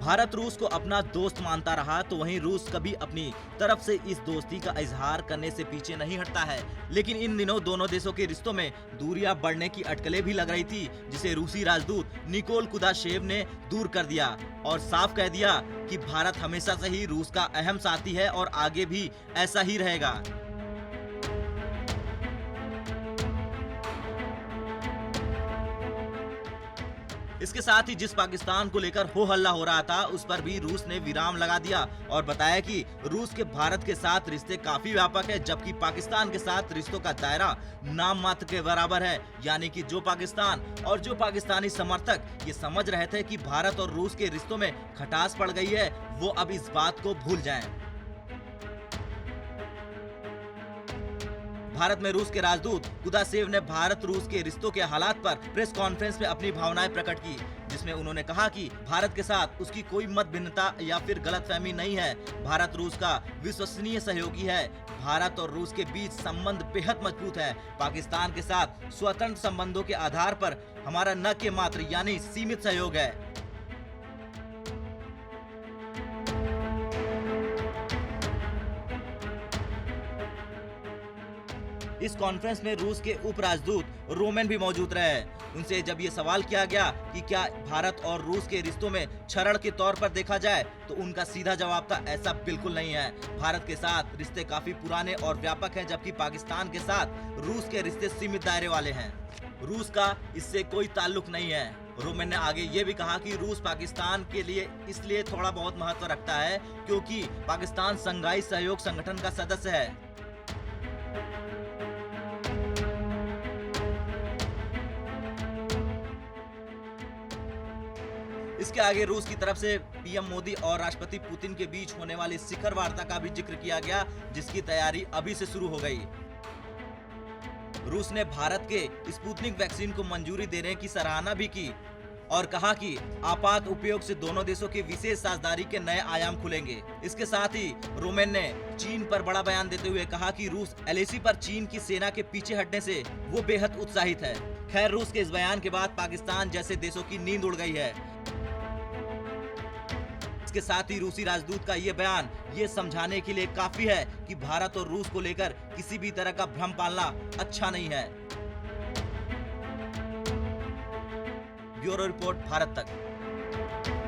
भारत रूस को अपना दोस्त मानता रहा तो वहीं रूस कभी अपनी तरफ से इस दोस्ती का इजहार करने से पीछे नहीं हटता है। लेकिन इन दिनों दोनों देशों के रिश्तों में दूरियां बढ़ने की अटकलें भी लग रही थी, जिसे रूसी राजदूत निकोल कुदाशेव ने दूर कर दिया और साफ कह दिया कि भारत हमेशा से ही रूस का अहम साथी है और आगे भी ऐसा ही रहेगा। इसके साथ ही जिस पाकिस्तान को लेकर हो हल्ला हो रहा था उस पर भी रूस ने विराम लगा दिया और बताया कि रूस के भारत के साथ रिश्ते काफी व्यापक है, जबकि पाकिस्तान के साथ रिश्तों का दायरा नाम मात्र के बराबर है। यानी कि जो पाकिस्तान और जो पाकिस्तानी समर्थक ये समझ रहे थे कि भारत और रूस के रिश्तों में खटास पड़ गई है, वो अब इस बात को भूल जाएं। भारत में रूस के राजदूत कुदाशेव ने भारत रूस के रिश्तों के हालात पर प्रेस कॉन्फ्रेंस में अपनी भावनाएं प्रकट की, जिसमें उन्होंने कहा कि भारत के साथ उसकी कोई मतभिन्नता या फिर गलतफहमी नहीं है। भारत रूस का विश्वसनीय सहयोगी है। भारत और रूस के बीच संबंध बेहद मजबूत है। पाकिस्तान के साथ स्वतंत्र संबंधों के आधार पर हमारा न के मात्र यानी सीमित सहयोग है। इस कॉन्फ्रेंस में रूस के उप राजदूत रोमेन भी मौजूद रहे। उनसे जब ये सवाल किया गया कि क्या भारत और रूस के रिश्तों में क्षरण के तौर पर देखा जाए, तो उनका सीधा जवाब था ऐसा बिल्कुल नहीं है। भारत के साथ रिश्ते काफी पुराने और व्यापक हैं, जबकि पाकिस्तान के साथ रूस के रिश्ते सीमित दायरे वाले हैं। रूस का इससे कोई ताल्लुक नहीं है। रोमेन ने आगे ये भी कहा कि रूस पाकिस्तान के लिए इसलिए थोड़ा बहुत महत्व रखता है क्योंकि पाकिस्तान शंघाई सहयोग संगठन का सदस्य है। इसके आगे रूस की तरफ से पीएम मोदी और राष्ट्रपति पुतिन के बीच होने वाली शिखर वार्ता का भी जिक्र किया गया, जिसकी तैयारी अभी से शुरू हो गई। रूस ने भारत के स्पुतनिक वैक्सीन को मंजूरी देने की सराहना भी की और कहा कि आपात उपयोग से दोनों देशों की विशेष साझेदारी के नए आयाम खुलेंगे। इसके साथ ही रोमेन ने चीन पर बड़ा बयान देते हुए कहा कि रूस एलएसी पर चीन की सेना के पीछे हटने से वो बेहद उत्साहित है। खैर, रूस के इस बयान के बाद पाकिस्तान जैसे देशों की नींद उड़ गई है। इसके साथ ही रूसी राजदूत का ये बयान ये समझाने के लिए काफी है कि भारत और रूस को लेकर किसी भी तरह का भ्रम पालना अच्छा नहीं है। ब्यूरो रिपोर्ट, भारत तक।